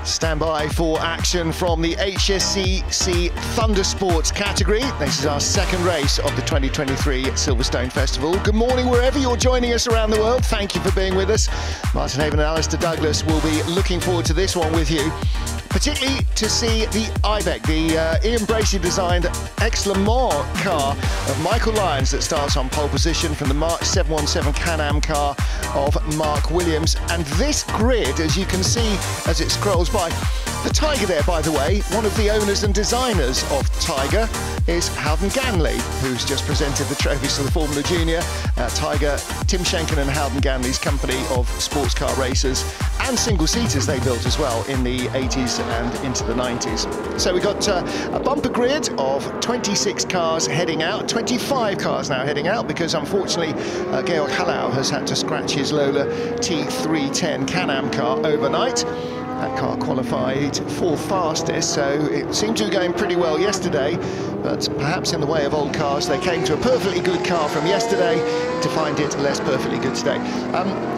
Stand by for action from the HSCC Thunder Sports category. This is our second race of the 2023 Silverstone Festival. Good morning wherever you're joining us around the world. Thank you for being with us. Martin Haven and Alistair Douglas will be looking forward to this one with you, particularly to see the Ibec, the Ian Bracey designed ex-Le Mans car of Michael Lyons that starts on pole position from the March 717 Can-Am car of Mark Williams. And this grid, as you can see as it scrolls by, the Tiger there, by the way, one of the owners and designers of Tiger is Howden Ganley, who's just presented the trophies to the Formula Junior. Tiger, Tim Schenken and Howden Ganley's company of sports car racers and single-seaters they built as well in the 80s and into the 90s. So we've got a bumper grid of 26 cars heading out, 25 cars now heading out, because unfortunately Georg Hallau has had to scratch his Lola T310 Can-Am car overnight. That car qualified fourth fastest, so it seemed to be going pretty well yesterday, but perhaps in the way of old cars, they came to a perfectly good car from yesterday to find it less perfectly good today.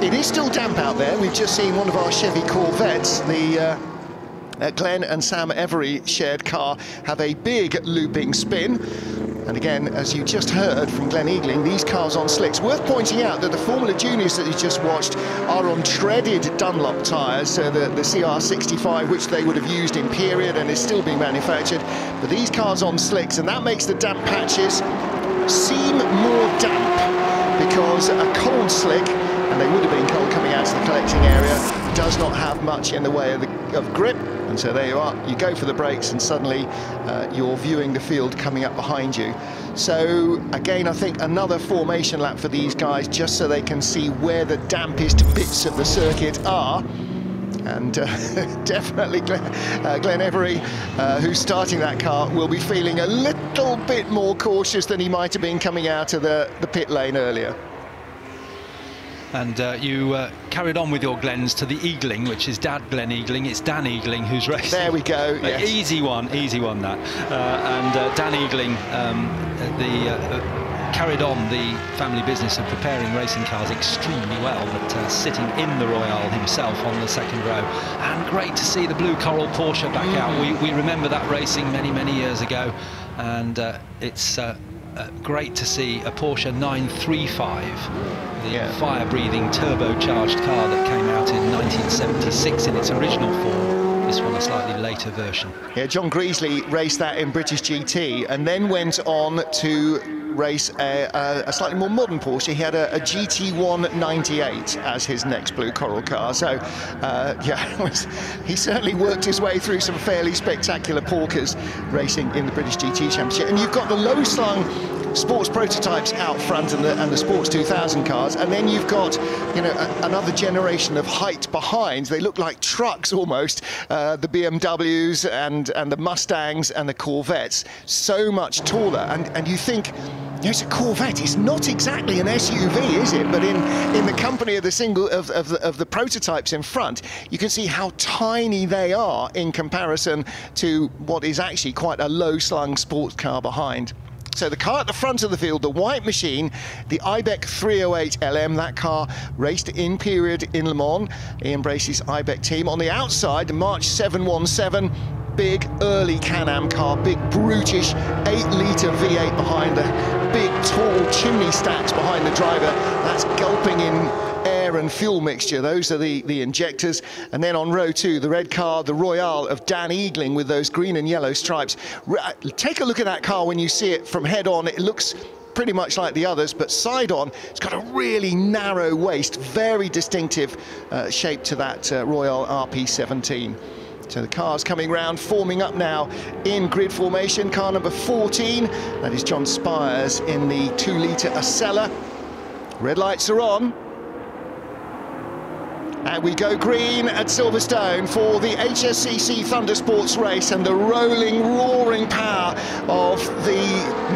It is still damp out there. We've just seen one of our Chevy Corvettes, the Glenn and Sam Every shared car, have a big looping spin. And again, as you just heard from Glenn Eagling, these cars on slicks. Worth pointing out that the Formula Juniors that you just watched are on treaded Dunlop tyres, so the CR65, which they would have used in period and is still being manufactured. But these cars on slicks, and that makes the damp patches seem more damp, because a cold slick, and they would have been cold coming out to the collecting area, does not have much in the way of grip. And so there you are, you go for the brakes and suddenly you're viewing the field coming up behind you. So again, I think another formation lap for these guys, just so they can see where the dampest bits of the circuit are. And definitely Glenn Every, who's starting that car, will be feeling a little bit more cautious than he might have been coming out of the pit lane earlier. And you carried on with your Glens to the Eagling, which is Dad Glenn Eagling. It's Dan Eagling who's racing. There we go, yes. Easy one that. And Dan Eagling carried on the family business of preparing racing cars extremely well, but sitting in the Royale himself on the second row. And great to see the blue coral Porsche back out. We remember that racing many years ago, and it's great to see a Porsche 935, the fire-breathing turbocharged car that came out in 1976 in its original form. This one a slightly later version. Yeah, John Greasley raced that in British GT and then went on to race a slightly more modern Porsche. He had a GT1 98 as his next blue coral car. So he certainly worked his way through some fairly spectacular porkers racing in the British GT Championship. And you've got the low slung sports prototypes out front and the Sports 2000 cars, and then you've got, you know, another generation of height behind. They look like trucks almost, the BMWs and the Mustangs and the Corvettes, so much taller. And you think, you know, it's a Corvette, it's not exactly an SUV, is it? But in the company of the prototypes in front, you can see how tiny they are in comparison to what is actually quite a low slung sports car behind. So the car at the front of the field, the white machine, the Ibec 308 LM, that car raced in period in Le Mans, Ian Bracey's Ibec team. On the outside, the March 717, big early Can-Am car, big brutish 8-litre V8 behind the big tall chimney stacks behind the driver. That's gulping in air and fuel mixture. Those are the injectors. And then on row 2, the red car, the Royale of Dan Eagling with those green and yellow stripes. Take a look at that car when you see it from head on. It looks pretty much like the others, but side on, it's got a really narrow waist, very distinctive shape to that Royale RP17. So the cars coming round, forming up now in grid formation. Car number 14, that is John Spires in the 2-litre Acela. Red lights are on. And we go green at Silverstone for the HSCC Thunder Sports race, and the rolling, roaring power of the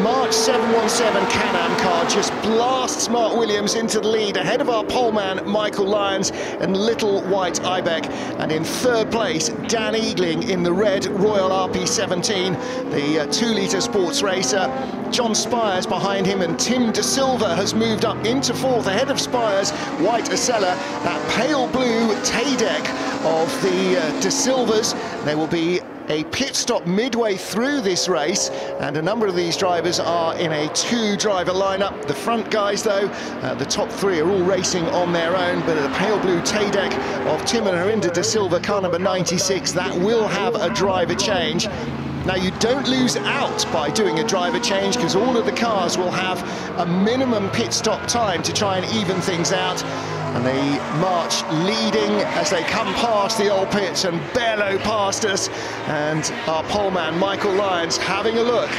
March 717 Can-Am car just blasts Mark Williams into the lead, ahead of our poleman Michael Lyons and little white Ibec. And in third place, Dan Eagling in the red Royale RP17, the 2-litre sports racer. John Spires behind him, and Tim De Silva has moved up into fourth, ahead of Spires, white Acela, that pale blue tail-deck of the De Silvas. There will be a pit stop midway through this race, and a number of these drivers are in a two-driver lineup. The front guys, though, the top three are all racing on their own, but the pale blue tail-deck of Timon Herinda De Silva, car number 96, that will have a driver change. Now, you don't lose out by doing a driver change, because all of the cars will have a minimum pit stop time to try and even things out. And they march leading as they come past the old pits and bellow past us. And our poleman, Michael Lyons, having a look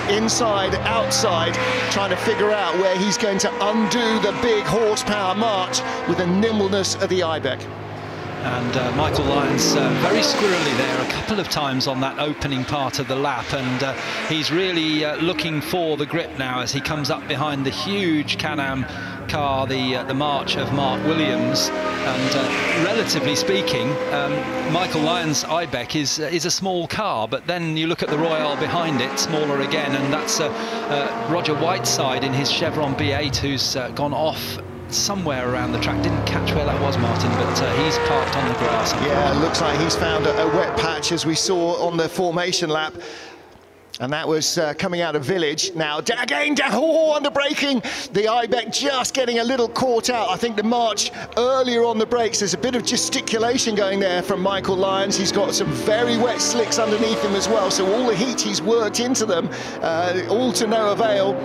inside, outside, trying to figure out where he's going to undo the big horsepower march with the nimbleness of the Ibeck. And Michael Lyons very squirrely there a couple of times on that opening part of the lap, and he's really looking for the grip now as he comes up behind the huge Can-Am car, the march of Mark Williams. And relatively speaking, Michael Lyons' Ibeck is a small car, but then you look at the Royale behind it, smaller again, and that's Roger Whiteside in his Chevron B8 who's gone off somewhere around the track. Didn't catch where that was, Martin, but he's parked on the grass. Yeah, looks like he's found a wet patch, as we saw on the formation lap. And that was coming out of Village. Now, again, under braking. The Ibeck just getting a little caught out. I think the march earlier on the brakes, there's a bit of gesticulation going there from Michael Lyons. He's got some very wet slicks underneath him as well. So all the heat he's worked into them, all to no avail.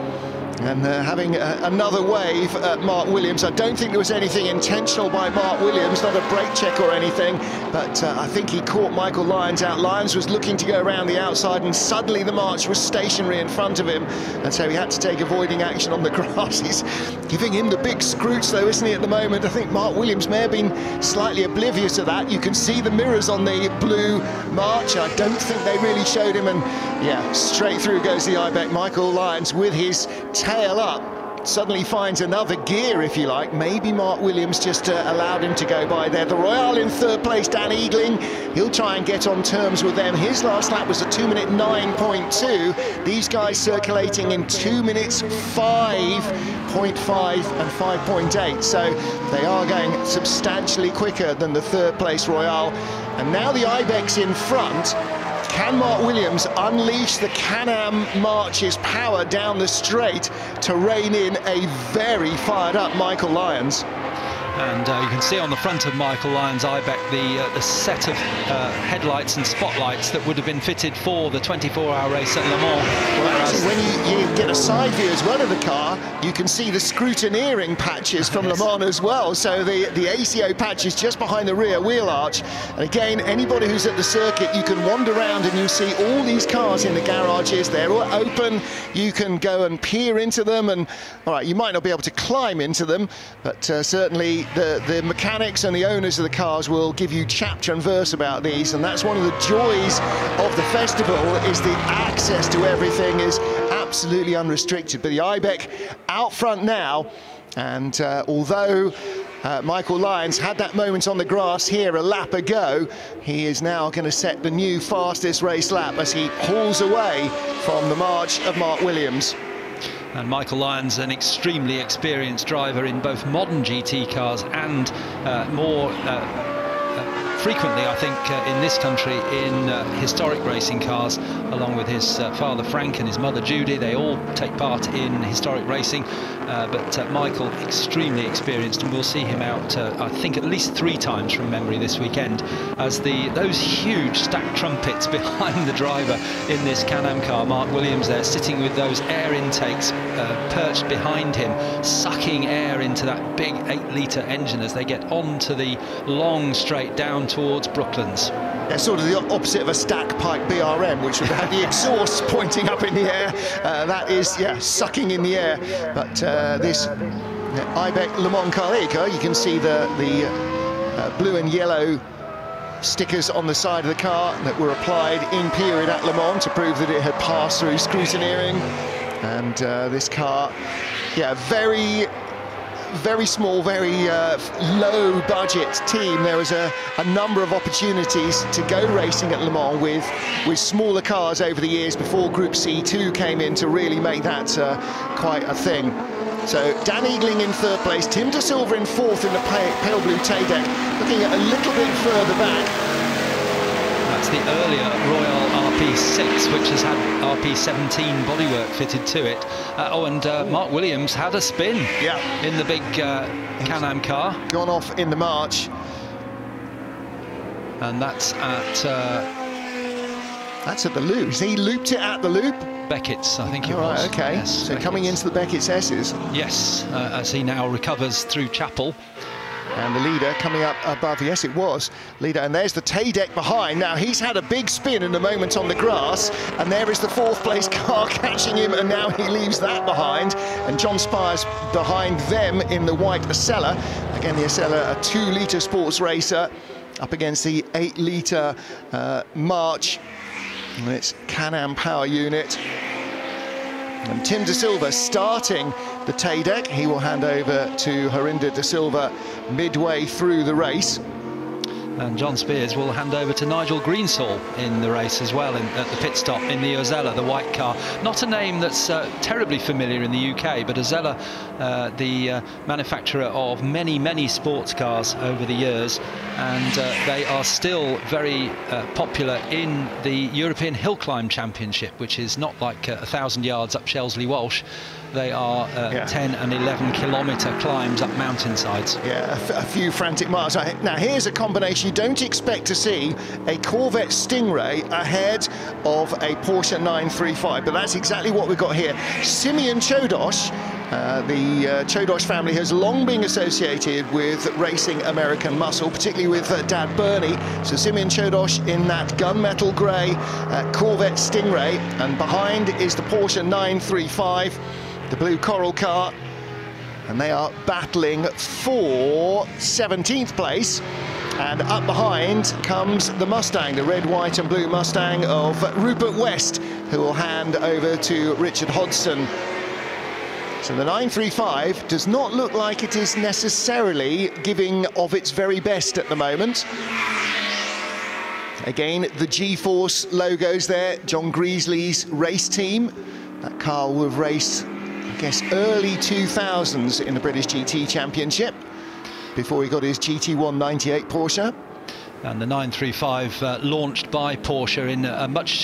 And having another wave at Mark Williams. I don't think there was anything intentional by Mark Williams, not a brake check or anything, but I think he caught Michael Lyons out. Lyons was looking to go around the outside, and suddenly the march was stationary in front of him, and so he had to take avoiding action on the grass. He's giving him the big scroots, though, isn't he, at the moment? I think Mark Williams may have been slightly oblivious of that. You can see the mirrors on the blue march. I don't think they really showed him, and yeah, straight through goes the Ibeck. Michael Lyons with his tail up suddenly finds another gear, if you like. Maybe Mark Williams just allowed him to go by there. The Royale in third place, Dan Eagling, he'll try and get on terms with them. His last lap was a 2 minute 9.2. These guys circulating in 2 minutes 5.5 and 5.8, so they are going substantially quicker than the third place Royale. And now the Ibeck's in front. Can Mark Williams unleash the Can-Am March's power down the straight to rein in a very fired up Michael Lyons? And you can see on the front of Michael Lyons' Ibeck the set of headlights and spotlights that would have been fitted for the 24-hour race at Le Mans. Well, actually, when you get a side view as well of the car, you can see the scrutineering patches from Le Mans as well. So the ACO patch is just behind the rear wheel arch. And again, anybody who's at the circuit, you can wander around and you'll see all these cars in the garages. They're all open. You can go and peer into them. And all right, you might not be able to climb into them, but certainly the mechanics and the owners of the cars will give you chapter and verse about these, and that's one of the joys of the festival, is the access to everything is absolutely unrestricted. But the Ibeck out front now, and although Michael Lyons had that moment on the grass here a lap ago, he is now going to set the new fastest race lap as he pulls away from the march of Mark Williams. And Michael Lyons, an extremely experienced driver in both modern GT cars and more frequently, I think, in this country in historic racing cars, along with his father Frank and his mother Judy. They all take part in historic racing, but Michael, extremely experienced, and we'll see him out, I think, at least 3 times from memory this weekend, as those huge stacked trumpets behind the driver in this Can-Am car. Mark Williams there sitting with those air intakes perched behind him, sucking air into that big 8-litre engine as they get onto the long straight down towards Brooklands. Yeah, sort of the opposite of a stack pipe BRM, which would have the exhaust pointing up in the air. That is, yeah, sucking in the air. But this Ibeck Le Mans car, there you go. You can see the blue and yellow stickers on the side of the car that were applied in period at Le Mans to prove that it had passed through scrutineering. And this car, yeah, very small, very low budget team. There was a number of opportunities to go racing at Le Mans with smaller cars over the years before Group C2 came in to really make that quite a thing. So Dan Eagling in third place, Tim De Silva in fourth in the pale blue Tadek, looking at a little bit further back. That's the earlier Royal RP6, which has had RP17 bodywork fitted to it. Mark Williams had a spin in the big Can-Am car. Gone off in the march. And that's at the loop. He looped it at the loop. Beckett's, I think it was. Right, okay. Yes, so Beckett's. Coming into the Beckett's S's. Yes, as he now recovers through Chapel. And the leader coming up above, yes it was, leader, and there's the Tadek behind. Now he's had a big spin in the moment on the grass, and there is the fourth place car catching him, and now he leaves that behind. And John Spires behind them in the white Acela. Again, the Acela, a 2-litre sports racer, up against the 8-litre March. And it's Can-Am power unit. And Tim De Silva starting the Tadek. He will hand over to Harinder De Silva midway through the race. And John Spears will hand over to Nigel Greensall in the race as well, at the pit stop in the Ozella, the white car. Not a name that's terribly familiar in the UK, but Ozella, the manufacturer of many, many sports cars over the years, and they are still very popular in the European Hill Climb Championship, which is not like 1,000 yards up Shelsley Walsh. They are 10 and 11 kilometre climbs up mountainsides. Yeah, a few frantic miles. Now here's a combination you don't expect to see: a Corvette Stingray ahead of a Porsche 935, but that's exactly what we've got here. Simeon Chodos, the Chodos family has long been associated with racing American muscle, particularly with Dad Bernie. So Simeon Chodos in that gunmetal grey Corvette Stingray, and behind is the Porsche 935, the blue coral car, and they are battling for 17th place. And up behind comes the Mustang, the red, white and blue Mustang of Rupert West, who will hand over to Richard Hodgson. So the 935 does not look like it is necessarily giving of its very best at the moment. Again, the G-Force logos there, John Greasley's race team. That car will have raced, I guess, early 2000s in the British GT Championship, before he got his GT1 98 Porsche. And the 935 launched by Porsche in a much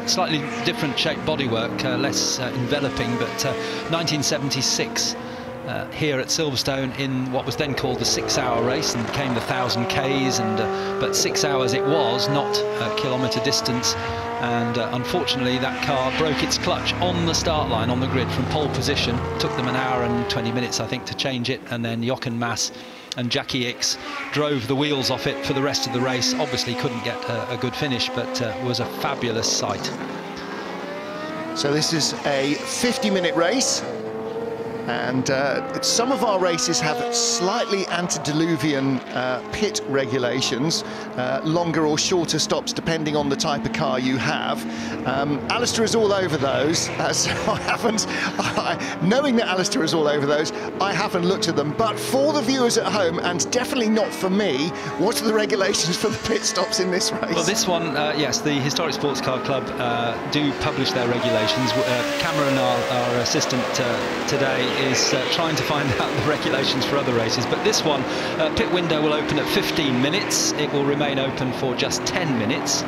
slightly different shaped bodywork, less enveloping, but 1976 here at Silverstone in what was then called the 6-hour race and became the 1,000 Ks, and but 6 hours it was, not a kilometre distance. And unfortunately that car broke its clutch on the start line, on the grid from pole position. Took them an hour and 20 minutes, I think, to change it, and then Jochen Mass and Jackie Ickx drove the wheels off it for the rest of the race. Obviously couldn't get a good finish, but was a fabulous sight. So this is a 50-minute race, and some of our races have slightly antediluvian pit regulations, longer or shorter stops depending on the type of car you have. Alistair is all over those, so I haven't, knowing that Alistair is all over those, I haven't looked at them. But for the viewers at home, and definitely not for me, what are the regulations for the pit stops in this race? Well, this one, yes, the Historic Sports Car Club do publish their regulations. Cameron, our assistant today, is trying to find out the regulations for other races, but this one, pit window will open at 15 minutes. It will remain open for just 10 minutes,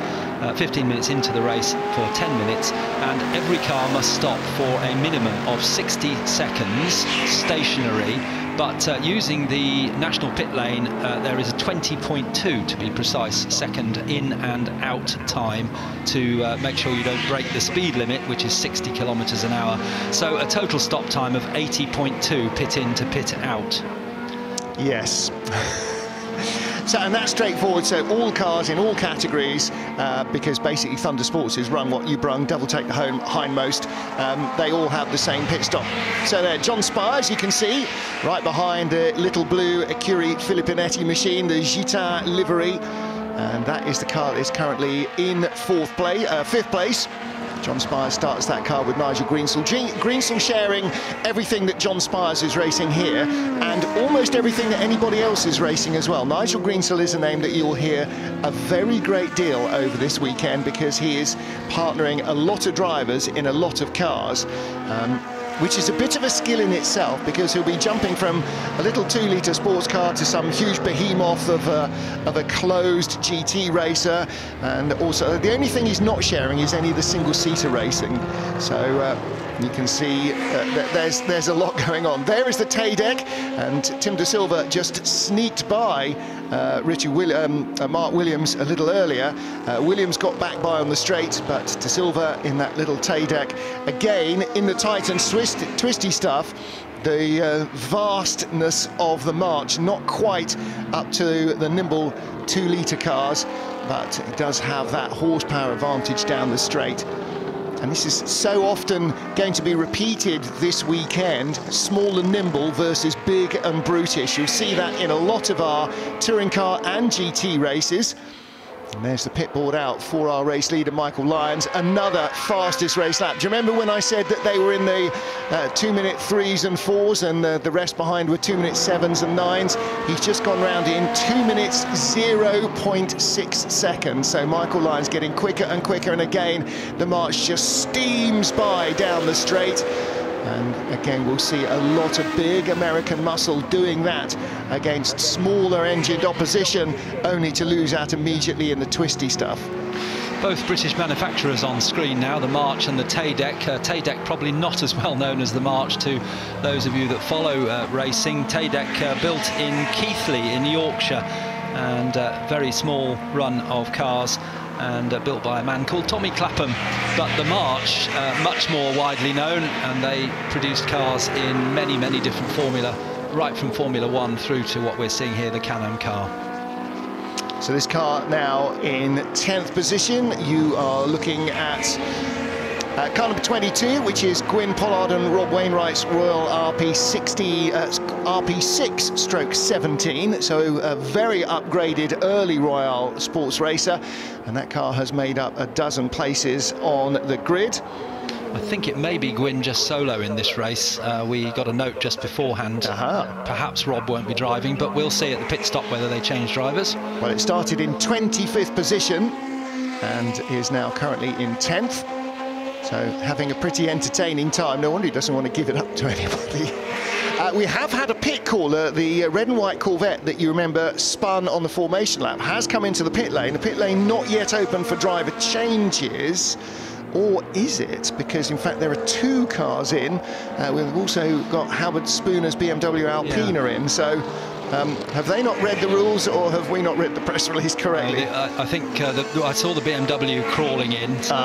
15 minutes into the race for 10 minutes, and every car must stop for a minimum of 60 seconds stationary. But using the national pit lane, there is a 20.2, to be precise, second in and out time to make sure you don't break the speed limit, which is 60 kilometres an hour. So a total stop time of 80.2, pit in to pit out. Yes. So, and that's straightforward. So all cars in all categories, because basically Thunder Sports is run what you brung, double take the hindmost, they all have the same pit stop. So there, John Spires, you can see, right behind the little blue Curie Filippinetti machine, the Gitin livery, and that is the car that is currently in fifth place. John Spires starts that car with Nigel Greensall. Greensall sharing everything that John Spires is racing here, and almost everything that anybody else is racing as well. Nigel Greensall is a name that you'll hear a very great deal over this weekend, because he is partnering a lot of drivers in a lot of cars. which is a bit of a skill in itself, because he'll be jumping from a little 2-litre sports car to some huge behemoth of a closed GT racer, and also the only thing he's not sharing is any of the single-seater racing. So you can see that there's a lot going on. There is the Tadek, and Tim De Silva just sneaked by Mark Williams a little earlier. Williams got back by on the straight, but De Silva in that little Tadek. Again, in the tight and twisty stuff, the vastness of the March, not quite up to the nimble 2-litre cars, but it does have that horsepower advantage down the straight. And this is so often going to be repeated this weekend, small and nimble versus big and brutish. You'll see that in a lot of our touring car and GT races. And there's the pit board out for our race leader, Michael Lyons. Another fastest race lap. Do you remember when I said that they were in the 2-minute 3s and 4s, and the rest behind were 2-minute 7s and 9s? He's just gone round in 2 minutes 0.6 seconds. So Michael Lyons getting quicker and quicker, and again the March just steams by down the straight. And again, we'll see a lot of big American muscle doing that against smaller engined opposition, only to lose out immediately in the twisty stuff. Both British manufacturers on screen now, the March and the Tadek. Tadek probably not as well known as the March to those of you that follow racing. Tadek built in Keighley in Yorkshire, and very small run of cars, and built by a man called Tommy Clapham. But the March, much more widely known, and they produced cars in many, many different formula, right from Formula 1 through to what we're seeing here, the Can-Am car. So this car now in 10th position. You are looking at car number 22, which is Gwyn Pollard and Rob Wainwright's Royal RP6/17, so a very upgraded early Royale sports racer, and that car has made up a dozen places on the grid. I think it may be Gwyn just solo in this race. We got a note just beforehand. Perhaps Rob won't be driving, but we'll see at the pit stop whether they change drivers. Well, it started in 25th position and is now currently in 10th. So having a pretty entertaining time. No wonder he doesn't want to give it up to anybody. We have had a pit caller. The red and white Corvette that you remember spun on the formation lap has come into the pit lane. The pit lane not yet open for driver changes. Or is it? Because in fact there are 2 cars in. We've also got Howard Spooner's BMW Alpina in. So have they not read the rules, or have we not read the press release correctly? I think I saw the BMW crawling in. So,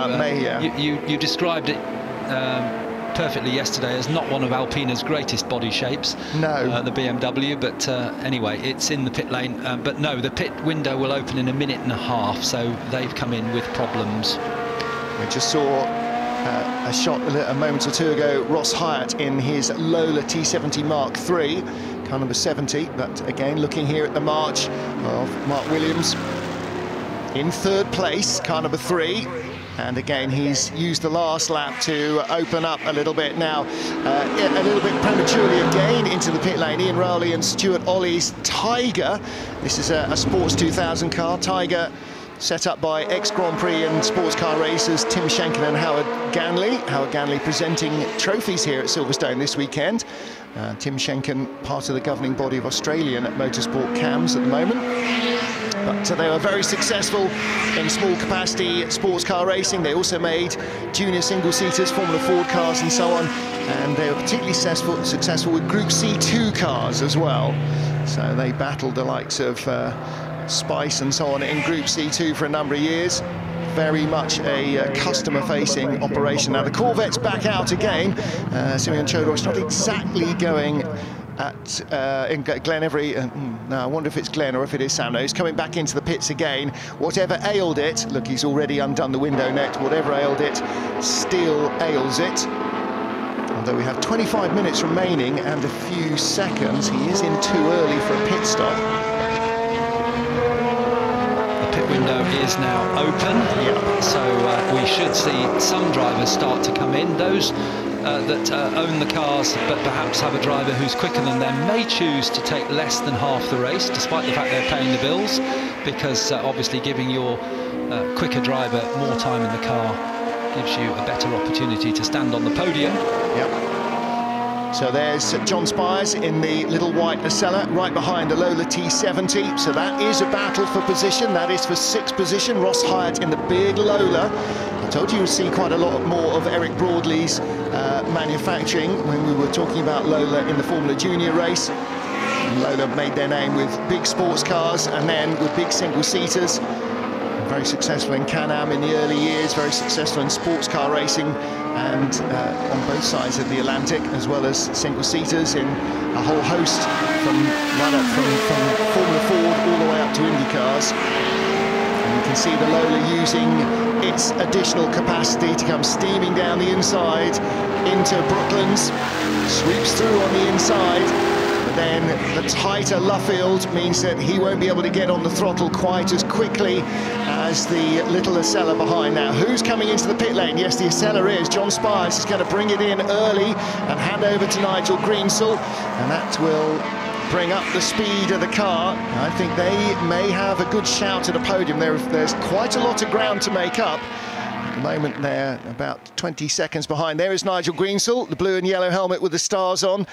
you described it perfectly yesterday as not one of Alpina's greatest body shapes. No. The BMW, but anyway, it's in the pit lane. But no, the pit window will open in a minute and a half, so they've come in with problems. We just saw a shot a moment or two ago, Ross Hyatt in his Lola T70 Mark III, car number 70, but again looking here at the March of Mark Williams in 3rd place, car number 3, and again he's used the last lap to open up a little bit now, a little bit prematurely again into the pit lane. Ian Rowley and Stuart Olley's Tiger. This is a Sports 2000 car. Tiger set up by ex-Grand Prix and sports car racers Tim Schenken and Howard Ganley. Howard Ganley presenting trophies here at Silverstone this weekend. Tim Schenken, part of the governing body of Australian Motorsport CAMS at the moment. But they were very successful in small capacity sports car racing. They also made junior single-seaters, Formula Ford cars and so on. And they were particularly successful with Group C2 cars as well. So they battled the likes of Spice and so on in Group C2 for a number of years. Very much a customer-facing operation. Now the Corvette's back out again. Simeon Chodor's not exactly going at in Glen Every. No, I wonder if it's Glen or if it is Sam. No, he's coming back into the pits again. Whatever ailed it, look, he's already undone the window net. Whatever ailed it, still ails it. Although we have 25 minutes remaining and a few seconds, he is in too early for a pit stop. Window is now open, so we should see some drivers start to come in. Those that own the cars but perhaps have a driver who's quicker than them may choose to take less than half the race, despite the fact they're paying the bills, because obviously giving your quicker driver more time in the car gives you a better opportunity to stand on the podium. So there's John Spires in the little white Acela, right behind the Lola T70. So that is a battle for position. That is for 6th position. Ross Hyatt in the big Lola. I told you you'll see quite a lot more of Eric Broadley's manufacturing when we were talking about Lola in the Formula Junior race. And Lola made their name with big sports cars and then with big single-seaters. Very successful in Can-Am in the early years, very successful in sports car racing and on both sides of the Atlantic, as well as single-seaters in a whole host from Formula Ford all the way up to Indy cars. And you can see the Lola using its additional capacity to come steaming down the inside into Brooklands, sweeps through on the inside. But then the tighter Luffield means that he won't be able to get on the throttle quite as quickly as the little Acela behind. Now, who's coming into the pit lane? Yes, the Acela is. John Spires is going to bring it in early and hand over to Nigel Greensell, and that will bring up the speed of the car. I think they may have a good shout at a podium. There's quite a lot of ground to make up. At the moment, they're about 20 seconds behind. There is Nigel Greensell, the blue and yellow helmet with the stars on.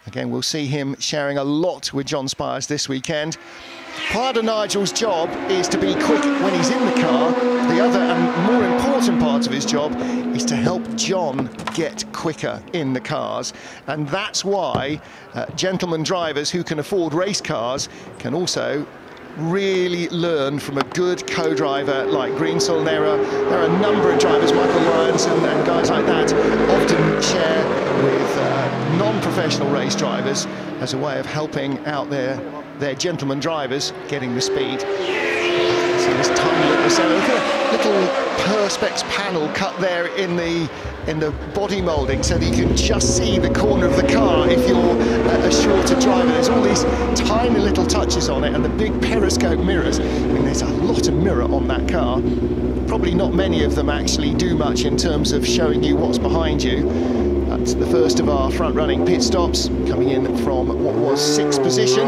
Again, we'll see him sharing a lot with John Spires this weekend. Part of Nigel's job is to be quick when he's in the car. The other and more important part of his job is to help John get quicker in the cars. And that's why gentlemen drivers who can afford race cars can also really learn from a good co-driver like Greensell. And there are a number of drivers, Michael Lyons and guys like that, often share with non-professional race drivers as a way of helping out their gentleman drivers getting the speed. So this tiny little perspex panel cut there in the body moulding so that you can just see the corner of the car if you're a shorter driver. There's all these tiny little touches on it and the big periscope mirrors. I mean, there's a lot of mirror on that car. Probably not many of them actually do much in terms of showing you what's behind you. That's the first of our front-running pit stops, coming in from what was 6th position.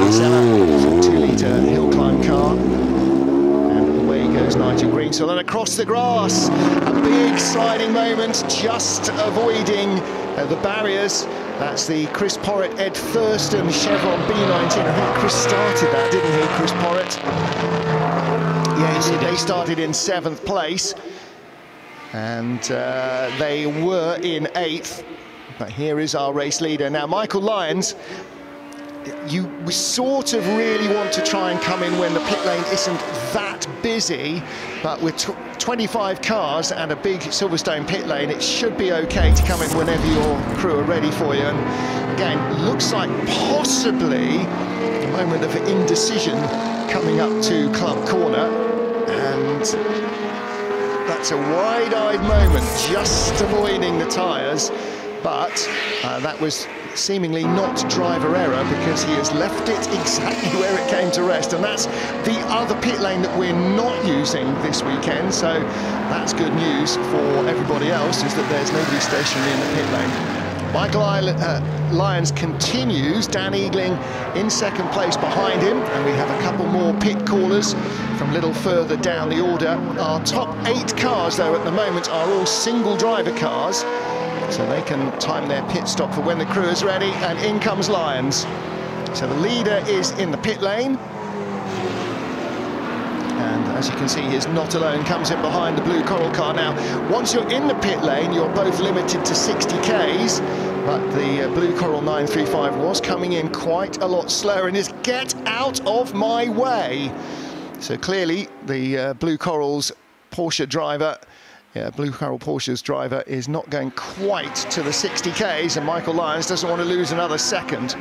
It's a 2-litre hill climb car. And away goes Nigel Greensell. And across the grass, a big sliding moment, just avoiding the barriers. That's the Chris Porritt, Ed Thurston Chevron B19. I think Chris started that, didn't he, Chris Porritt? Yeah, they started in 7th place. And they were in 8th, but here is our race leader. Now, Michael Lyons, we sort of really want to try and come in when the pit lane isn't that busy, but with 25 cars and a big Silverstone pit lane, it should be okay to come in whenever your crew are ready for you. And again, looks like possibly a moment of indecision coming up to Club Corner, and that's a wide-eyed moment, just avoiding the tyres, but that was seemingly not driver error because he has left it exactly where it came to rest, and that's the other pit lane that we're not using this weekend, so that's good news for everybody else, is that there's nobody stationary in the pit lane. Michael Lyons continues, Dan Eagling in 2nd place behind him, and we have a couple more pit callers from a little further down the order. Our top 8 cars, though, at the moment are all single driver cars, so they can time their pit stop for when the crew is ready, and in comes Lyons. So the leader is in the pit lane. And as you can see, he's not alone, comes in behind the blue Coral car. Now, once you're in the pit lane, you're both limited to 60 Ks, but the blue Coral 935 was coming in quite a lot slower and is get out of my way. So clearly, the blue Coral's Porsche driver, blue Coral Porsche's driver is not going quite to the 60 Ks, and Michael Lyons doesn't want to lose another second.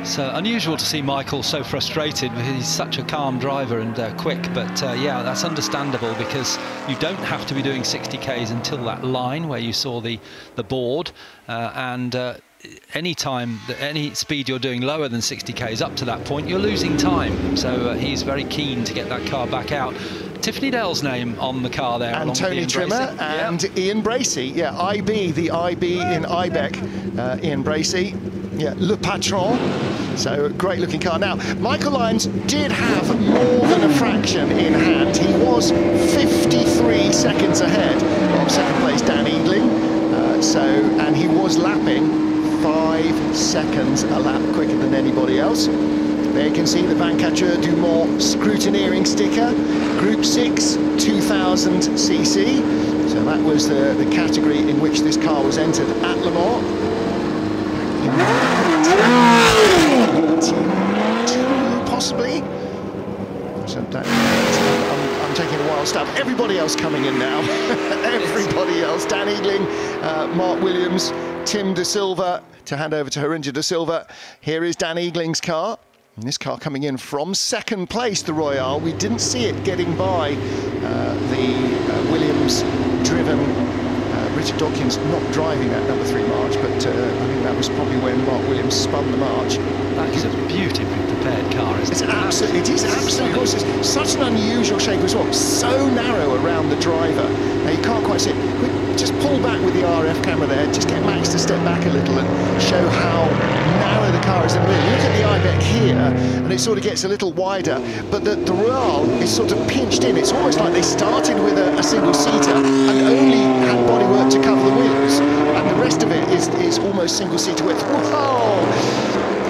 It's unusual to see Michael so frustrated. He's such a calm driver and quick, but yeah, that's understandable because you don't have to be doing 60 Ks until that line where you saw the board, and any speed you're doing lower than 60 Ks up to that point, you're losing time. So he's very keen to get that car back out. Tiffany Dale's name on the car there. And Tony Trimmer and Ian Bracey. Yeah, IB, the IB in Ibec, Ian Bracey. Yeah, Le Patron. So, great looking car. Now, Michael Lyons did have more than a fraction in hand. He was 53 seconds ahead of 2nd place Dan Eagling. and he was lapping 5 seconds a lap quicker than anybody else. There you can see the Vancatcher du Mont scrutineering sticker, Group 6, 2000cc. So that was the category in which this car was entered at Le Mans. Possibly. So I'm taking a wild stab. Everybody else coming in now. Everybody else. Dan Eagling, Mark Williams, Tim De Silva, to hand over to Harinder De Silva. Here is Dan Eagling's car. And this car coming in from second place, the Royale. We didn't see it getting by the Williams-driven Richard Dawkins, not driving that number 3 march, but I think that was probably when Mark Williams spun the march. That is a beautifully prepared car, isn't it? It is absolutely. It's such an unusual shape as well. So narrow around the driver. Now you can't quite see it. Just pull back with the RF camera there. Just get Max to step back a little and show how narrow the car is in the middle. Look at the Ibec here, and it sort of gets a little wider. But the Royale is sort of pinched in. It's almost like they started with a single-seater and only had bodywork to cover the wheels, and the rest of it is almost single-seater width. Whoa!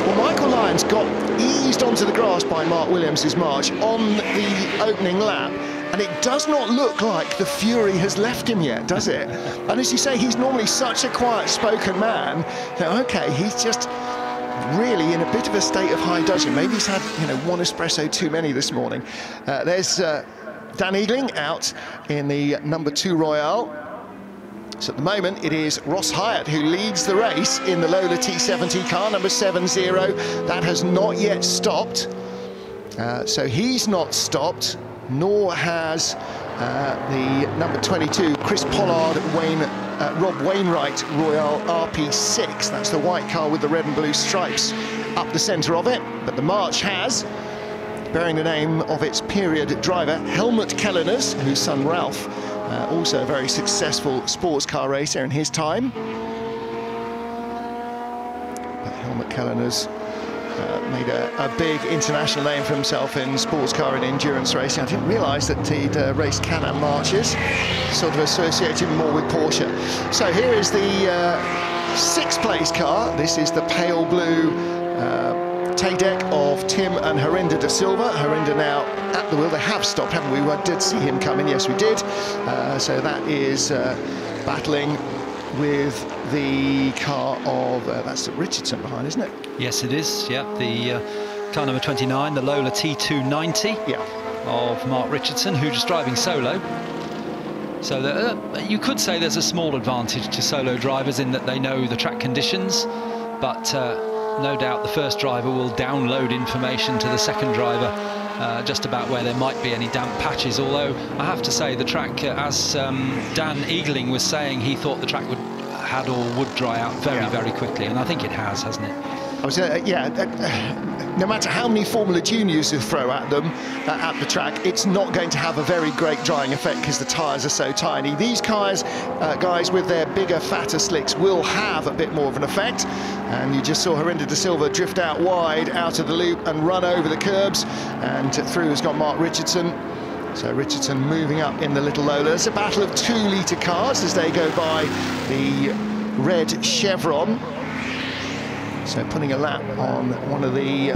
Well, Michael Lyons got eased onto the grass by Mark Williams' march on the opening lap, and it does not look like the fury has left him yet, does it? And as you say, he's normally such a quiet-spoken man that, okay, he's just really in a bit of a state of high dudgeon. Maybe he's had, one espresso too many this morning. There's Dan Eagling out in the number 2 Royale. So at the moment, it is Ross Hyatt who leads the race in the Lola T70 car, number 70. That has not yet stopped. So he's not stopped, nor has the number 22, Chris Pollard, Rob Wainwright Royale RP6. That's the white car with the red and blue stripes up the centre of it. But the march has, bearing the name of its period driver, Helmut Kelleners, whose son Ralph, also a very successful sports car racer in his time. But Helmut Kelleners made a big international name for himself in sports car and endurance racing. I didn't realise that he'd raced Can-Am marches, sort of associate him more with Porsche. So here is the 6th place car. This is the pale blue Tadek of Tim and Harinder De Silva. Harinder now at the wheel. They have stopped, haven't we? We did see him coming. Yes, we did. So that is battling with the car of, that's Richardson behind, isn't it? Yes, it is. Yeah, the car number 29, the Lola T290 of Mark Richardson, who's just driving solo. So you could say there's a small advantage to solo drivers in that they know the track conditions, but no doubt the first driver will download information to the second driver just about where there might be any damp patches. Although I have to say the track, as Dan Eagling was saying, he thought the track would dry out very quickly, and I think it has, hasn't it? No matter how many Formula Juniors you throw at them at the track, it's not going to have a very great drying effect because the tyres are so tiny. These cars, guys with their bigger, fatter slicks, will have a bit more of an effect. And you just saw Harinder De Silva drift out wide, out of the loop and run over the curbs. And through has gone Mark Richardson. So Richardson moving up in the little Lola. It's a battle of 2-litre cars as they go by the red Chevron. So putting a lap on one of the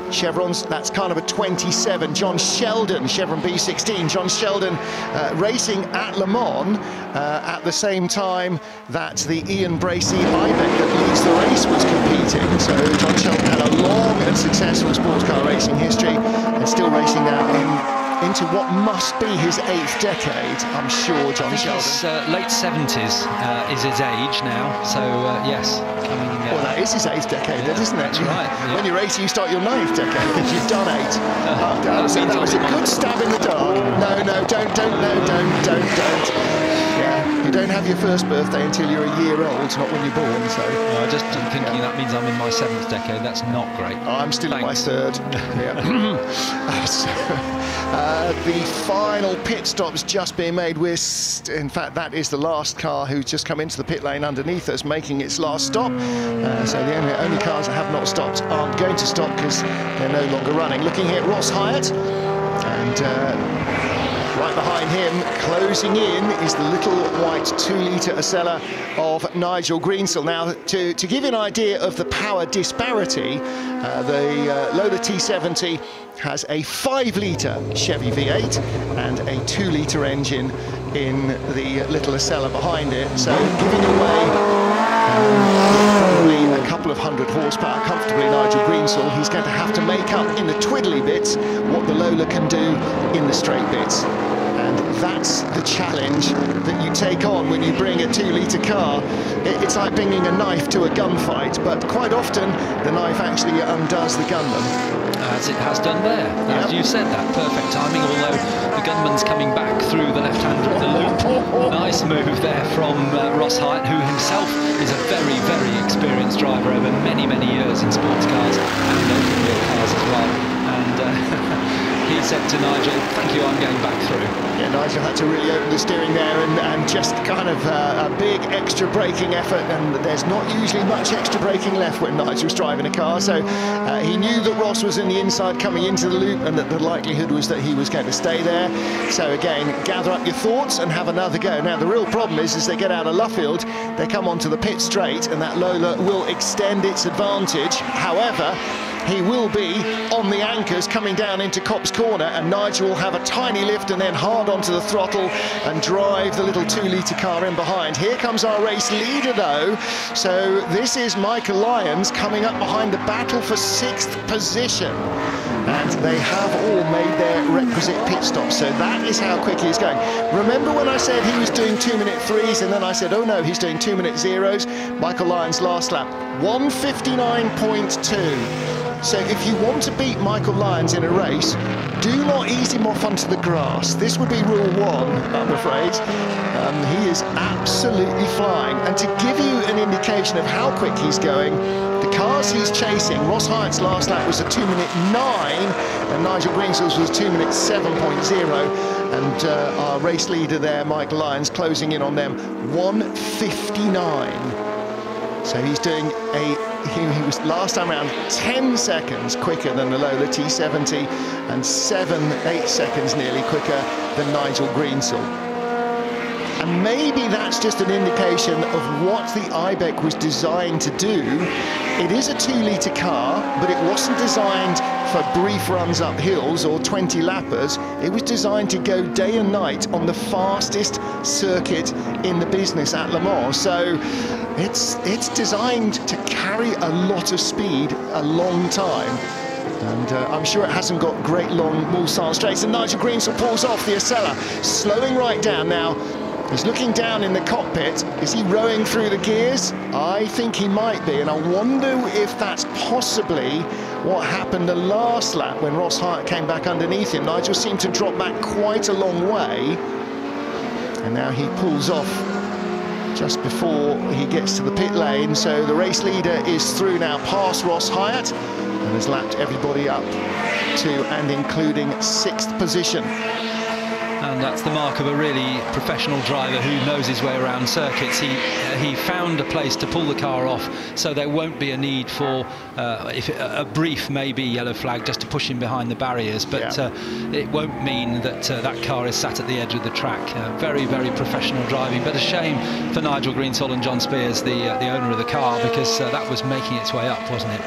Chevrons, that's kind of a 27. John Sheldon, Chevron B16. John Sheldon racing at Le Mans at the same time that the Ian Bracey Ibec that leads the race was competing. So John Sheldon had a long and successful sports car racing history and still racing now into what must be his 8th decade, I'm sure, John Sheldon. His late 70s is his age now, so yes. Well, that is his 8th decade, isn't it? That's right. Yeah. When you're 80, you start your 9th decade, because you've done 8. That was a good stab in the dark. No, don't. Yeah, you don't have your first birthday until you're a year old, not when you're born, so... No, just thinking that means I'm in my 7th decade. That's not great. I'm still in my 3rd. The final pit stop's just being made. In fact, that is the last car who's just come into the pit lane underneath us, making its last stop. So the only cars that have not stopped aren't going to stop because they're no longer running. Looking here at Ross Hyatt, and right behind him, closing in, is the little white 2-litre Acela of Nigel Greensell. Now, to give you an idea of the power disparity, the Lola T70 has a 5-litre Chevy V8 and a 2-litre engine in the little Acela behind it, so giving away probably a couple of hundred horsepower comfortably. Nigel Greensell, he's going to have to make up in the twiddly bits what the Lola can do in the straight bits. And that's the challenge that you take on when you bring a 2-litre car. It's like bringing a knife to a gunfight, but quite often the knife actually undoes the gunman. As it has done there. As you said, that perfect timing, although the gunman's coming back through the left-hander of the loop. Nice move there from Ross Hyatt, who himself is a very, very experienced driver over many, many years in sports cars and open-wheel cars as well. And he said to Nigel, "Thank you, I'm going back through." Yeah, Nigel had to really open the steering there and just kind of a big extra braking effort, and there's not usually much extra braking left when Nigel's driving a car, so he knew that Ross was in the inside coming into the loop and that the likelihood was that he was going to stay there. So again, gather up your thoughts and have another go. Now the real problem is, as they get out of Luffield, they come onto the pit straight and that Lola will extend its advantage. However, he will be on the anchors coming down into Copse Corner, and Nigel will have a tiny lift and then hard onto the throttle and drive the little 2-litre car in behind. Here comes our race leader though, so this is Michael Lyons coming up behind the battle for 6th position. And they have all made their requisite pit stops, so that is how quick he's going. Remember when I said he was doing 2-minute 3s, and then I said, oh no, he's doing 2-minute 0s? Michael Lyons last lap, 1:59.2. So if you want to beat Michael Lyons in a race, do not ease him off onto the grass. This would be rule 1, I'm afraid. He is absolutely flying. And to give you an indication of how quick he's going, the cars he's chasing, Ross Hyatt's last lap was a 2-minute 9, and Nigel Greensell's was 2-minute 7.0. And our race leader there, Michael Lyons, closing in on them, 1:59. So he's doing he was last time around 10 seconds quicker than the Lola T70 and 7-8 seconds nearly quicker than Nigel Greensell. And maybe that's just an indication of what the Ibec was designed to do. It is a 2-litre car, but it wasn't designed for brief runs up hills or 20 lappers. It was designed to go day and night on the fastest circuit in the business at Le Mans. So it's designed to carry a lot of speed a long time. And I'm sure it hasn't got great long Mulsanne straights. And Nigel Greensell pulls off the Acela, slowing right down now. He's looking down in the cockpit. Is he rowing through the gears? I think he might be, and I wonder if that's possibly what happened the last lap when Ross Hyatt came back underneath him. Nigel seemed to drop back quite a long way, and now he pulls off just before he gets to the pit lane. So the race leader is through now past Ross Hyatt and has lapped everybody up to and including 6th position. And that's the mark of a really professional driver who knows his way around circuits. He found a place to pull the car off, so there won't be a need for a brief, maybe yellow flag, just to push him behind the barriers. But it won't mean that that car is sat at the edge of the track. Very, very professional driving. But a shame for Nigel Greensell and John Spears, the owner of the car, because that was making its way up, wasn't it?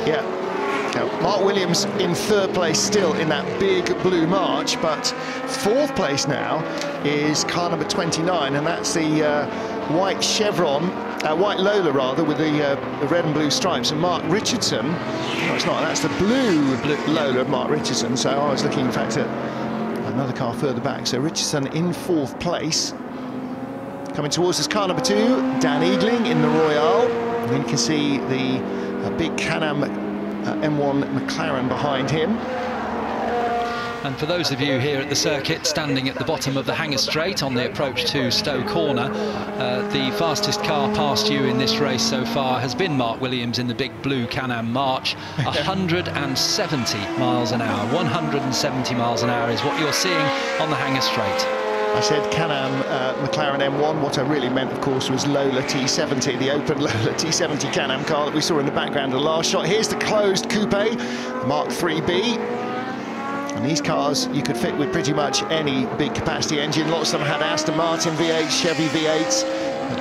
Yeah. Now, Mark Williams in 3rd place still in that big blue march, but 4th place now is car number 29, and that's the white chevron, white Lola rather, with the red and blue stripes, and Mark Richardson. No, it's not, that's the blue Lola of Mark Richardson. So I was looking in fact at another car further back. So Richardson in 4th place. Coming towards us, car number 2, Dan Eagling in the Royale. And then you can see the big Can-Am M1 McLaren behind him. And for those of you here at the circuit, standing at the bottom of the Hanger Straight on the approach to Stowe Corner, the fastest car past you in this race so far has been Mark Williams in the big blue Can-Am March. 170 miles an hour. 170 miles an hour is what you're seeing on the Hanger Straight. I said Can-Am McLaren M1. What I really meant, of course, was Lola T70, the open Lola T70 Can-Am car that we saw in the background of the last shot. Here's the closed coupe, Mark 3B. And these cars you could fit with pretty much any big capacity engine. Lots of them had Aston Martin V8s, Chevy V8s.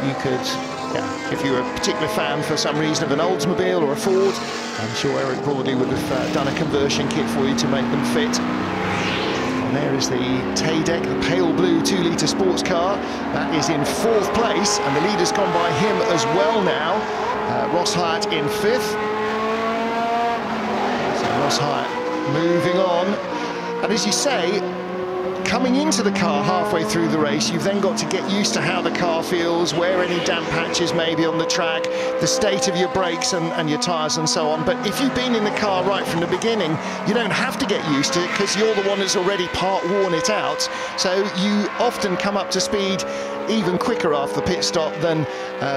You could, yeah, if you were a particular fan for some reason of an Oldsmobile or a Ford, I'm sure Eric Broadley would have done a conversion kit for you to make them fit. And there is the Tadek, the pale blue 2-litre sports car. That is in 4th place, and the leader's gone by him as well now. Ross Hyatt in 5th. So Ross Hyatt moving on. And as you say, coming into the car halfway through the race, you've then got to get used to how the car feels, where any damp patches may be on the track, the state of your brakes and your tyres and so on. But if you've been in the car right from the beginning, you don't have to get used to it because you're the one that's already worn it out. So you often come up to speed even quicker after the pit stop than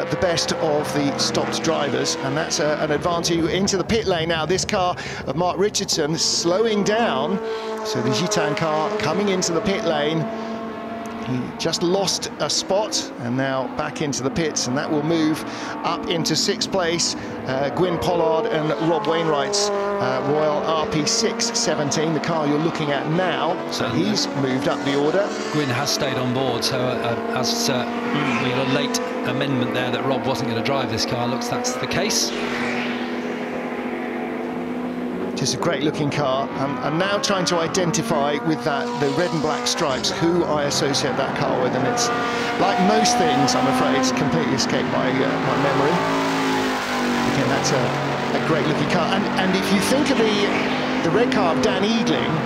the best of the stopped drivers, and that's an advantage. Into the pit lane now, this car of Mark Richardson slowing down. So the Gitane car coming into the pit lane. He just lost a spot and now back into the pits, and that will move up into 6th place. Gwyn Pollard and Rob Wainwright's Royal RP617, the car you're looking at now. So he's moved up the order. Gwyn has stayed on board, so as we had a late amendment there that Rob wasn't going to drive this car, looks that's the case. It's a great looking car. I'm now trying to identify with that, the red and black stripes, who I associate that car with, and it's like most things, I'm afraid, it's completely escaped my memory. Again, that's a great looking car. And if you think of the red car of Dan Eagling,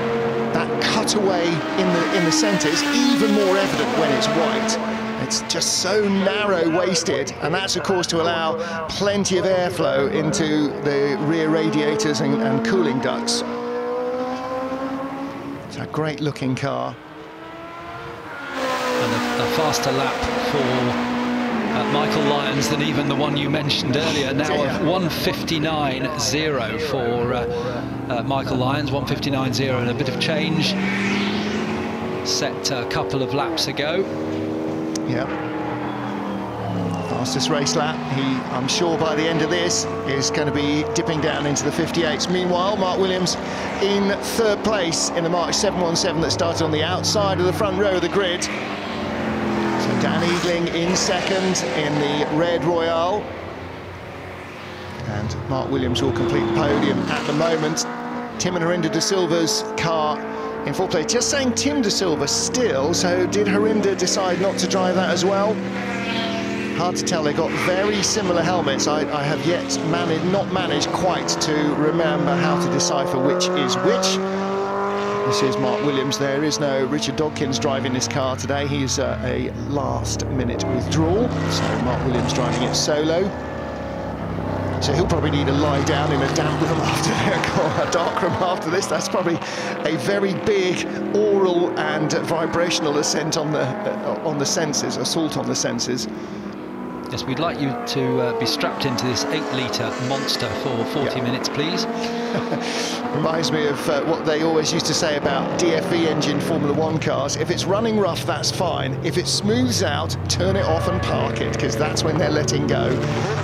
that cutaway in the centre is even more evident when it's white. It's just so narrow-waisted, and that's, of course, to allow plenty of airflow into the rear radiators and cooling ducts. It's a great-looking car. And a faster lap for Michael Lyons than even the one you mentioned earlier, now of 1:59.0 for Michael Lyons, 1:59.0 and a bit of change. Set a couple of laps ago. Yeah, fastest race lap. I'm sure by the end of this, is going to be dipping down into the 58s. Meanwhile, Mark Williams in 3rd place in the March 717 that started on the outside of the front row of the grid. So Dan Eagling in 2nd in the Red Royale. And Mark Williams will complete the podium at the moment. Tim and Harinder De Silva's car in 4th place. Just saying Tim De Silva still, so did Harinder decide not to drive that as well? Hard to tell, they got very similar helmets. I have yet not managed quite to remember how to decipher which is which. This is Mark Williams. There is no Richard Dodkins driving this car today. He's a last-minute withdrawal, so Mark Williams driving it solo. So he'll probably need to lie down in a damp room after a dark room after this. That's probably a very big oral and vibrational assault on the senses, assault on the senses. Yes, we'd like you to be strapped into this 8-litre monster for 40 minutes, please. Reminds me of what they always used to say about DFV engine Formula 1 cars. If it's running rough, that's fine. If it smooths out, turn it off and park it, because that's when they're letting go.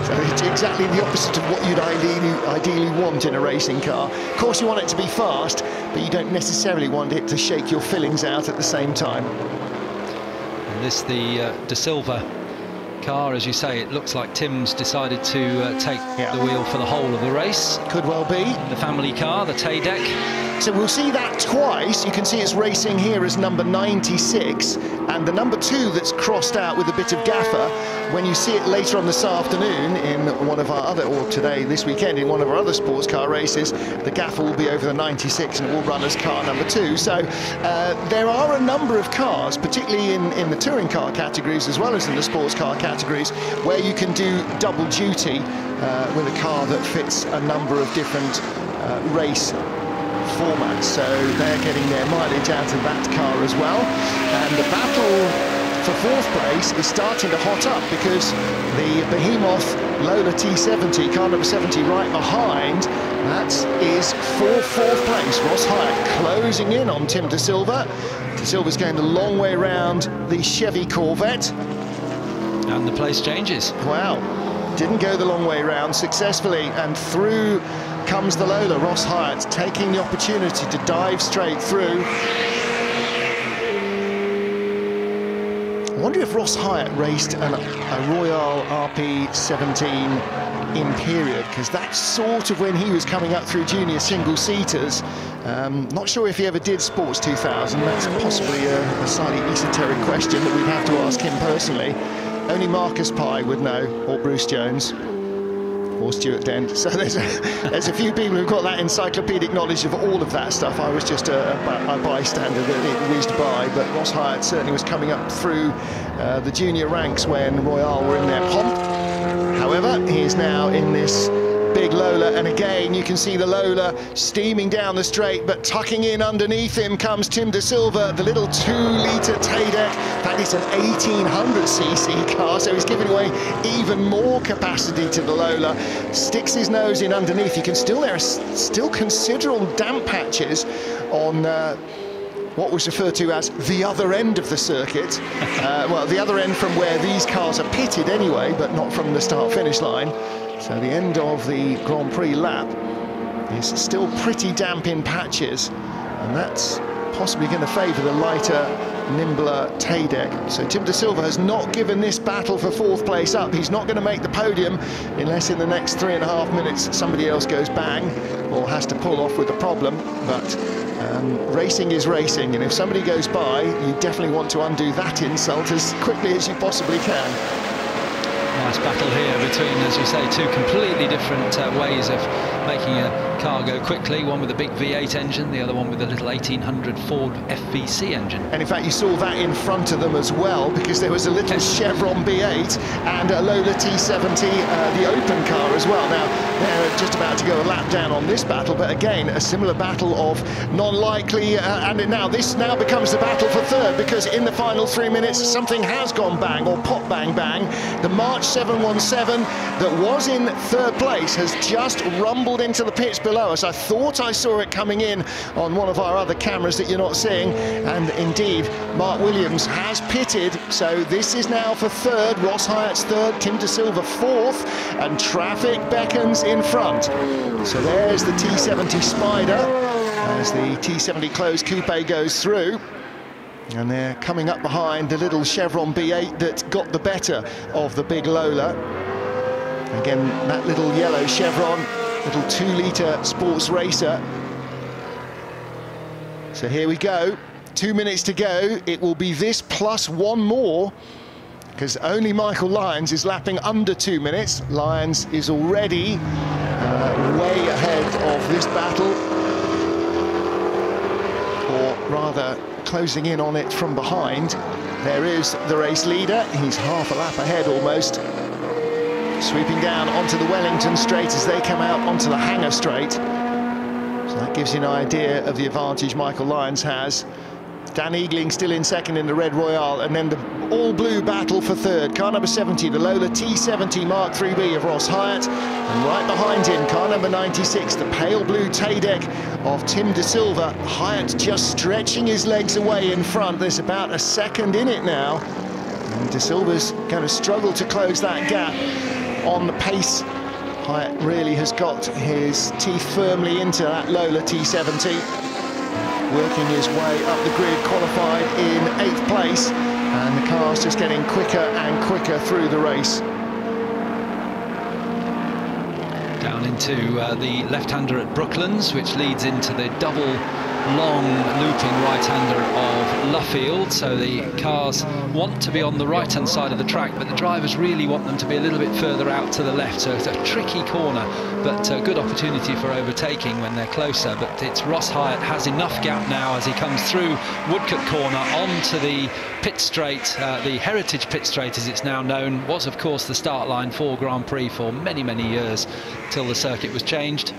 So it's exactly the opposite of what you'd ideally want in a racing car. Of course, you want it to be fast, but you don't necessarily want it to shake your fillings out at the same time. And this, the De Silva car, as you say, it looks like Tim's decided to take the wheel for the whole of the race. Could well be. The family car, the Tadek. So we'll see that twice. You can see it's racing here as number 96, and the number 2 that's crossed out with a bit of gaffer. When you see it later on this afternoon in one of our other, or today, this weekend, in one of our other sports car races, the gaffer will be over the 96 and it will run as car number 2. So there are a number of cars, particularly in the touring car categories as well as in the sports car categories, where you can do double duty with a car that fits a number of different race formats. So they're getting their mileage out of that car as well. And the battle for 4th place is starting to hot up, because the behemoth Lola T70, car number 70 right behind, that is for 4th place. Ross Hyatt closing in on Tim De Silva. De Silva's going the long way around the Chevy Corvette. And the place changes. Wow, didn't go the long way round successfully, and through comes the Lola. Ross Hyatt taking the opportunity to dive straight through. I wonder if Ross Hyatt raced a Royale RP17 Imperial, because that's sort of when he was coming up through junior single-seaters. Not sure if he ever did Sports 2000. That's possibly a slightly esoteric question that we'd have to ask him personally. Only Marcus Pye would know, or Bruce Jones, or Stuart Dent. So there's a few people who've got that encyclopedic knowledge of all of that stuff. I was just a bystander that it whizzed by, but Ross Hyatt certainly was coming up through the junior ranks when Royale were in their pomp. However, he is now in this big Lola, and again you can see the Lola steaming down the straight, but tucking in underneath him comes Tim De Silva, the little 2-litre Tadek. That is an 1800cc car, so he's giving away even more capacity to the Lola. Sticks his nose in underneath. You can still, there are still considerable damp patches on what was referred to as the other end of the circuit. Well, the other end from where these cars are pitted anyway, but not from the start-finish line. So the end of the Grand Prix lap is still pretty damp in patches, and that's possibly going to favour the lighter, nimbler Tadek. So Tim De Silva has not given this battle for 4th place up. He's not going to make the podium unless in the next 3.5 minutes somebody else goes bang or has to pull off with the problem. But racing is racing, and if somebody goes by, you definitely want to undo that insult as quickly as you possibly can. Nice battle here between, as you say, two completely different ways of making a car go quickly. One with a big V8 engine, the other one with a little 1800 Ford FVC engine. And in fact, you saw that in front of them as well, because there was a little Chevron B8 and a Lola T70, the open car as well. Now, they're just about to go a lap down on this battle, but again, a similar battle of non-likely, and this now becomes the battle for 3rd, because in the final 3 minutes, something has gone bang, or pop bang bang. The March 717 that was in 3rd place has just rumbled into the pits below us. I thought I saw it coming in on one of our other cameras that you're not seeing, and indeed Mark Williams has pitted, so this is now for 3rd. Ross Hyatt's 3rd, Tim De Silva 4th, and traffic beckons in front. So there's the T70 Spider as the T70 closed coupe goes through. And they're coming up behind the little Chevron B8 that got the better of the big Lola. Again, that little yellow Chevron, little 2-litre sports racer. So here we go, 2 minutes to go. It will be this plus one more, because only Michael Lyons is lapping under 2 minutes. Lyons is already way ahead of this battle, or rather closing in on it from behind. There is the race leader. He's half a lap ahead almost. Sweeping down onto the Wellington straight as they come out onto the Hangar straight. So that gives you an idea of the advantage Michael Lyons has. Dan Eagling still in 2nd in the Red Royale, and then the all-blue battle for 3rd. Car number 70, the Lola T70 Mark 3B of Ross Hyatt, and right behind him, car number 96, the pale blue Tadek of Tim De Silva. Hyatt just stretching his legs away in front. There's about a second in it now, and De Silva's going to struggle to close that gap on the pace. Hyatt really has got his teeth firmly into that Lola T70. Working his way up the grid, qualified in 8th place, and the car's just getting quicker and quicker through the race. Down into the left-hander at Brooklands, which leads into the double long looping right-hander of Luffield. So the cars want to be on the right-hand side of the track, but the drivers really want them to be a little bit further out to the left. So it's a tricky corner, but a good opportunity for overtaking when they're closer. But it's Ross Hyatt has enough gap now as he comes through Woodcote Corner onto the pit straight, the Heritage Pit Straight as it's now known. Was of course the start line for Grand Prix for many, many years till the circuit was changed.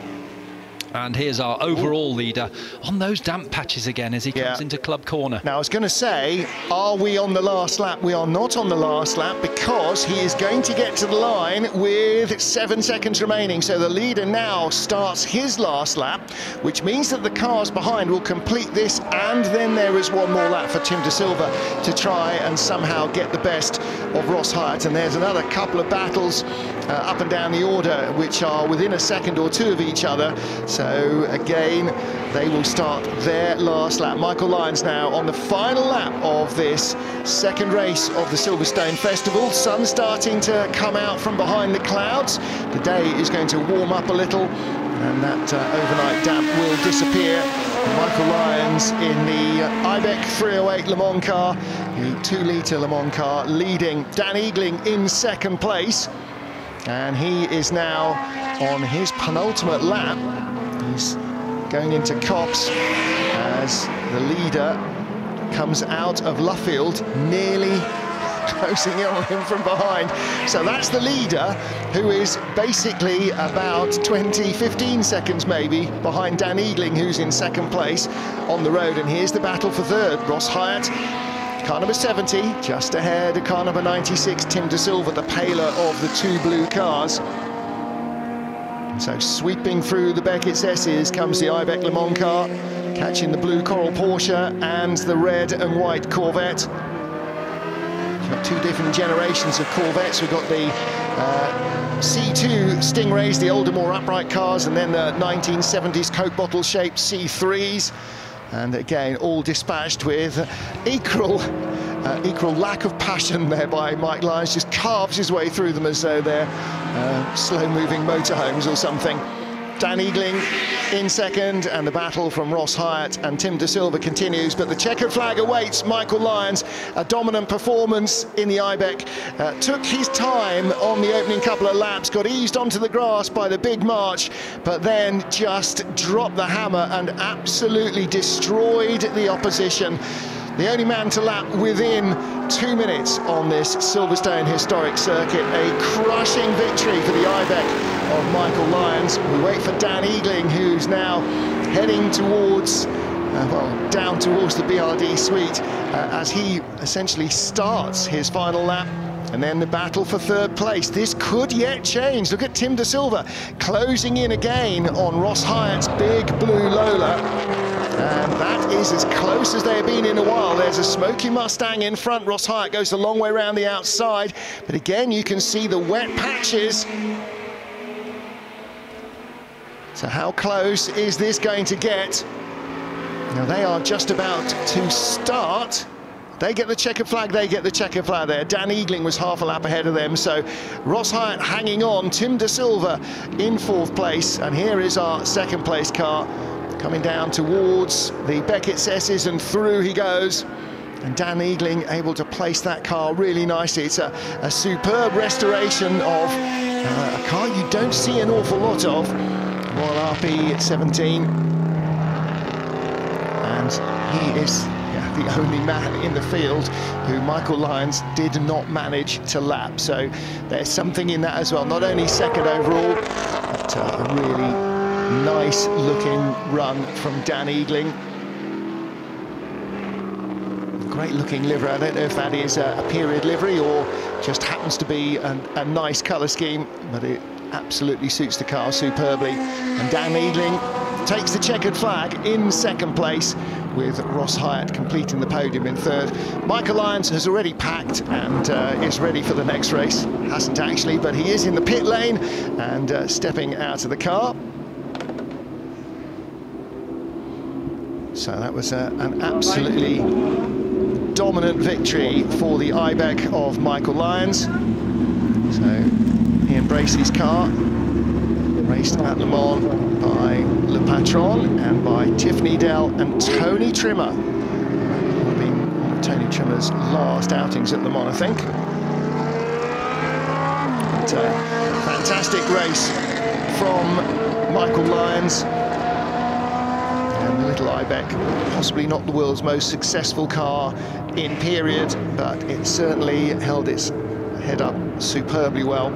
And here's our overall leader on those damp patches again as he comes into club corner. Now, I was going to say, are we on the last lap? We are not on the last lap because he is going to get to the line with 7 seconds remaining. So the leader now starts his last lap, which means that the cars behind will complete this, and then there is one more lap for Tim De Silva to try and somehow get the best of Ross Hyatt. And there's another couple of battles up and down the order which are within a second or two of each other. So again, they will start their last lap. Michael Lyons now on the final lap of this second race of the Silverstone Festival. Sun starting to come out from behind the clouds. The day is going to warm up a little, and that overnight damp will disappear. Michael Lyons in the Ibec 308 Le Mans car, the 2-litre Le Mans car, leading. Dan Eagling in second place, and he is now on his penultimate lap. He's going into Copse as the leader comes out of Luffield, nearly closing in on him from behind. So that's the leader, who is basically about 15 seconds maybe behind Dan Eagling, who's in second place on the road. And here's the battle for third. Ross Hyatt, car number 70, just ahead of car number 96, Tim De Silva, the paler of the two blue cars. So sweeping through the Beckett's S's comes the Ibec Le Mans car, catching the blue Coral Porsche and the red and white Corvette. We've got two different generations of Corvettes. We've got the C2 Stingrays, the older, more upright cars, and then the 1970s Coke bottle-shaped C3s. And again, all dispatched with equal lack of passion there by Mike Lyons. Just carves his way through them as though they're slow-moving motorhomes or something. Dan Eagling in second, and the battle from Ross Hyatt and Tim De Silva continues, but the checkered flag awaits Michael Lyons. A dominant performance in the Ibec. Took his time on the opening couple of laps, got eased onto the grass by the big march, but then just dropped the hammer and absolutely destroyed the opposition. The only man to lap within 2 minutes on this Silverstone historic circuit. A crushing victory for the Ibec of Michael Lyons. We wait for Dan Eagling, who's now heading towards, well, down towards the BRD suite as he essentially starts his final lap. And then the battle for third place. This could yet change. Look at Tim De Silva closing in again on Ross Hyatt's big blue Lola. And that is as close as they've been in a while. There's a smoky Mustang in front. Ross Hyatt goes a long way around the outside. But again, you can see the wet patches. So how close is this going to get? Now they are just about to start. They get the checkered flag, they get the checkered flag there. Dan Eagling was half a lap ahead of them, so Ross Hyatt hanging on. Tim De Silva in fourth place, and here is our second place car coming down towards the Beckett's S's, and through he goes. And Dan Eagling able to place that car really nicely. It's a superb restoration of a car you don't see an awful lot of. Royal RP17. And he is the only man in the field who Michael Lyons did not manage to lap. So there's something in that as well. Not only second overall, but a really nice looking run from Dan Eagling. Great looking livery. I don't know if that is a period livery or just happens to be a nice colour scheme, but it absolutely suits the car superbly. And Dan Eagling takes the checkered flag in second place, with Ross Hyatt completing the podium in third. Michael Lyons has already packed and is ready for the next race. Hasn't actually, but he is in the pit lane and stepping out of the car. So that was an absolutely dominant victory for the Ibec of Michael Lyons. So he embraced his car, raced at Le Mans by Le Patron and by Tiffany Dell and Tony Trimmer. Will be one of Tony Trimmer's last outings at Le Mans, I think. But, fantastic race from Michael Lyons. And the little Ibec, possibly not the world's most successful car in period, but it certainly held its head up superbly well.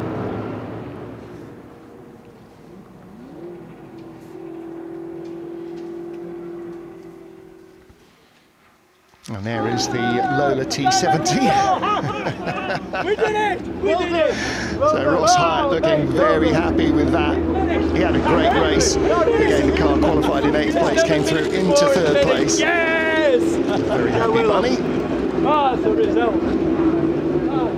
And there is the Lola T70. We did it! We did it! So Ross Hyatt looking very happy with that. He had a great race. Again, the car qualified in 8th place, came through into 3rd place. Yes! Very happy bunny. That's a result.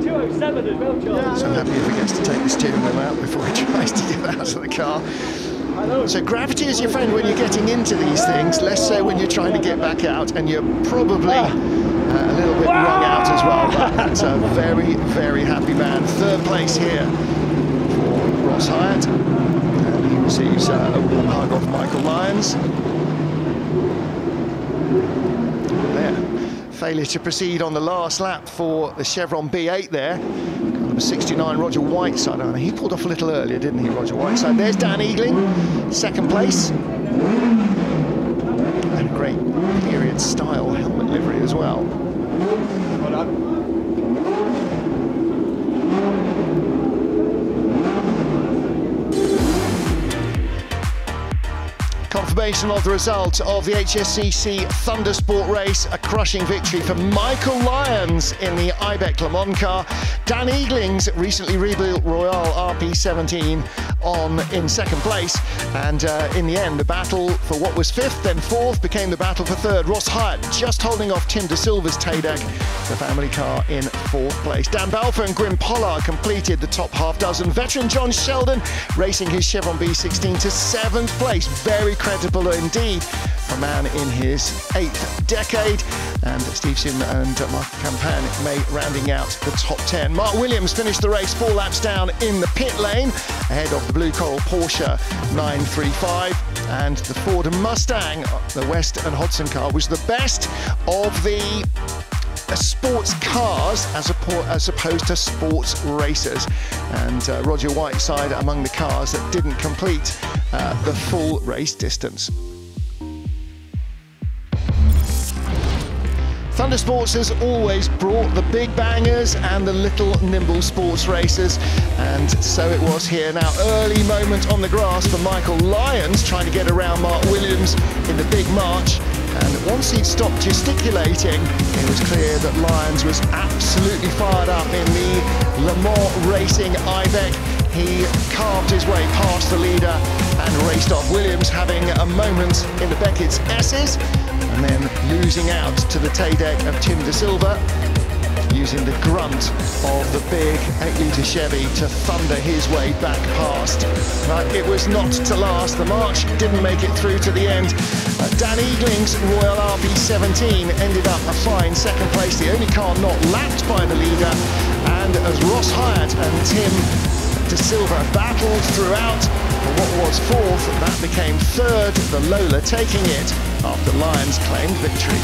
207 as well, Charles. So happy if he gets to take the steering wheel out before he tries to get out of the car. So gravity is your friend when you're getting into these things, less so when you're trying to get back out, and you're probably a little bit wrung out as well. But it's a very, very happy man. 3rd place here for Ross Hyatt. And he receives a warm hug off Michael Lyons. There. Failure to proceed on the last lap for the Chevron B8 there. Number 69, Roger Whiteside. Oh, he pulled off a little earlier, didn't he, Roger Whiteside? There's Dan Eagling, 2nd place. And a great period style helmet livery as well. Well done. Confirmation of the result of the HSCC Thundersport race, a crushing victory for Michael Lyons in the Ibec Le Mans car. Dan Eagling's recently rebuilt Royale RP17 in 2nd place, and in the end the battle for what was 5th then 4th became the battle for 3rd. Ross Hyatt just holding off Tim De Silva's Tadec, the family car, in 4th place. Dan Balfour and Grim Pollard completed the top half dozen. Veteran John Sheldon racing his Chevron B16 to 7th place. Very credible indeed for a man in his 8th decade. And Steve Sim and Mark Campan rounding out the top 10. Mark Williams finished the race 4 laps down in the pit lane ahead of the Blue Coral Porsche 935, and the Ford Mustang, the West and Hodson car, was the best of the sports cars as opposed to sports racers, and Roger Whiteside among the cars that didn't complete the full race distance. Thundersports has always brought the big bangers and the little nimble sports racers, and so it was here. Now, early moment on the grass for Michael Lyons trying to get around Mark Williams in the big march, and once he'd stopped gesticulating, it was clear that Lyons was absolutely fired up in the Le Mans Racing Ibec. He carved his way past the leader and raced off. Williams having a moment in the Beckett's S's, and then losing out to the Tadec of Tim De Silva, using the grunt of the big 8-litre Chevy to thunder his way back past. But it was not to last. The march didn't make it through to the end. Dan Eagling's Royale RP17 ended up a fine 2nd place, the only car not lapped by the leader. And as Ross Hyatt and Tim De Silva battled throughout for what was 4th, that became 3rd, the Lola taking it after Lyons claimed victory.